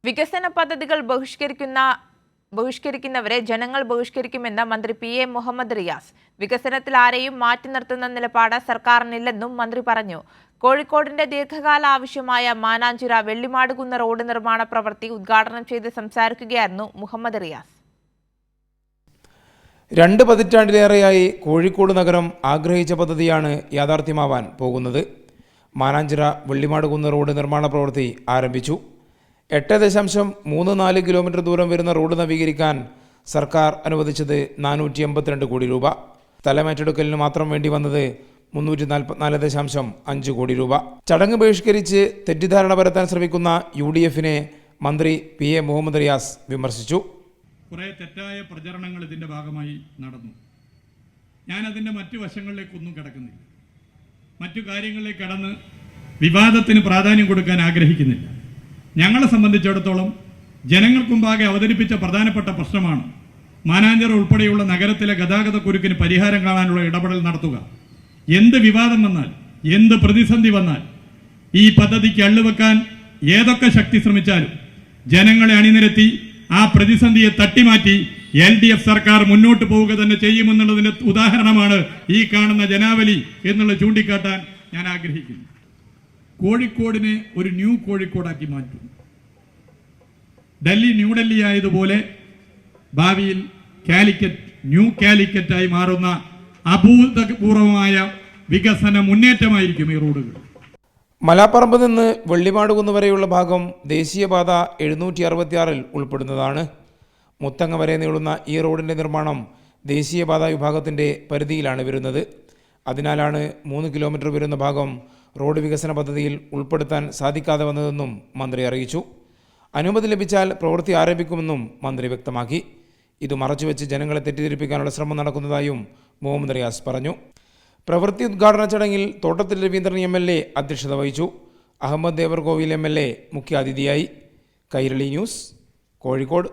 വികസന പദ്ധതികൾ ബഹിഷ്കരിക്കുന്നവരെ ജനങ്ങൾ ബഹിഷ്കരിക്കുമെന്ന് മന്ത്രി പി.എ. മുഹമ്മദ് റിയാസ്. വികസനത്തിൽ ആരെയും മാറ്റി നിർത്തുന്ന നിലപാട് സർക്കാരിനില്ലെന്നും മന്ത്രി പറഞ്ഞു. കോഴിക്കോടിന്റെ ദീർഘകാല ആവശ്യമായ മാനാഞ്ചിറ വെള്ളിമാടുകുന്ന് റോഡ് നിർമ്മാണ പ്രവൃത്തി ഉദ്ഘാടനം ചെയ്ത് സംസാരിക്കുകയായിരുന്നു മുഹമ്മദ് റിയാസ്. 2 പതിറ്റാണ്ടിലേറെയായി കോഴിക്കോട് നഗരം ആഗ്രഹിച്ച പദ്ധതിയാണ് യാഥാർത്ഥ്യമാവാൻ പോകുന്നത്. മാനാഞ്ചിറ വെള്ളിമാടുകുന്ന് റോഡ് നിർമ്മാണ പ്രവൃത്തി ആരംഭിച്ചു. 8.34 കിലോമീറ്റർ ദൂരം വരുന്ന റോഡ് നവീകരിക്കാൻ സർക്കാർ അനുവദിച്ചത് 482 കോടി രൂപ. സ്ഥലമേറ്റെടുക്കലിന് മാത്രം വേണ്ടി വന്നത് 344.5 കോടി രൂപ. ചടങ്ങ് ബഹിഷ്കരിച്ച് തെറ്റിദ്ധാരണ പരത്താൻ ശ്രമിക്കുന്ന UDF-നെ മന്ത്രി P.A. മുഹമ്മദ് റിയാസ് വിമർശിച്ചു. കുറേ തെറ്റായ പ്രചരണങ്ങൾ ഇതിൻ്റെ ഭാഗമായി നടന്നു. ഞാനതിൻ്റെ മറ്റു വശങ്ങളിലേക്കൊന്നും കിടക്കുന്നില്ല. മറ്റു കാര്യങ്ങളിലേക്ക് കടന്ന് വിവാദത്തിന് പ്രാധാന്യം കൊടുക്കാൻ ആഗ്രഹിക്കുന്നില്ല. ഞങ്ങളെ സംബന്ധിച്ചിടത്തോളം ജനങ്ങൾക്ക് മുമ്പാകെ അവതരിപ്പിച്ച പ്രധാനപ്പെട്ട പ്രശ്നമാണ് മാനാഞ്ചിറ ഉൾപ്പെടെയുള്ള നഗരത്തിലെ ഗതാഗത കുരുക്കിന് പരിഹാരം കാണാനുള്ള ഇടപെടൽ നടത്തുക. എന്ത് വിവാദം വന്നാൽ, എന്ത് പ്രതിസന്ധി വന്നാൽ ഈ പദ്ധതിക്ക് അള്ളുവെക്കാൻ ഏതൊക്കെ ശക്തി ശ്രമിച്ചാലും ജനങ്ങളെ അണിനിരത്തി ആ പ്രതിസന്ധിയെ തട്ടിമാറ്റി LDF സർക്കാർ മുന്നോട്ട് പോവുക തന്നെ ചെയ്യുമെന്നുള്ളതിന്റെ ഉദാഹരണമാണ് ഈ കാണുന്ന ജനാവലി എന്നുള്ളത് ചൂണ്ടിക്കാട്ടാൻ ഞാൻ ആഗ്രഹിക്കുന്നു. കോഴിക്കോടിനെ ഒരു ന്യൂ കോഴിക്കോടാക്കി മാറ്റും. ഡൽഹി ന്യൂഡൽഹി ആയതുപോലെ ഭാവിയിൽ കാലിക്കറ്റ് ന്യൂ കാലിക്കറ്റായി മാറുന്ന അഭൂതപൂർവമായ വികസന മുന്നേറ്റമായിരിക്കും ഈ റോഡുകൾ. മലാപ്പറമ്പ് നിന്ന് വെള്ളിമാടുകുന്ന് വരെയുള്ള ഭാഗം ദേശീയപാത 766-ൽ ഉൾപ്പെടുന്നതാണ്. മുത്തങ്ങ വരെ നീളുന്ന ഈ റോഡിൻ്റെ നിർമ്മാണം ദേശീയപാത വിഭാഗത്തിൻ്റെ പരിധിയിലാണ് വരുന്നത്. അതിനാലാണ് 3 കിലോമീറ്റർ വരുന്ന ഭാഗം റോഡ് വികസന പദ്ധതിയിൽ ഉൾപ്പെടുത്താൻ സാധിക്കാതെ വന്നതെന്നും മന്ത്രി അറിയിച്ചു. അനുമതി ലഭിച്ചാൽ പ്രവൃത്തി ആരംഭിക്കുമെന്നും മന്ത്രി വ്യക്തമാക്കി. ഇത് മറച്ചുവെച്ച് ജനങ്ങളെ തെറ്റിദ്ധരിപ്പിക്കാനുള്ള ശ്രമം നടക്കുന്നതായും മുഹമ്മദ് റിയാസ് പറഞ്ഞു. പ്രവൃത്തി ഉദ്ഘാടന ചടങ്ങിൽ തോട്ടത്തിൽ രവീന്ദ്രൻ MLA അധ്യക്ഷത വഹിച്ചു. അഹമ്മദ് ദേവർകോവിൽ MLA മുഖ്യാതിഥിയായി. കൈരളി ന്യൂസ്, കോഴിക്കോട്.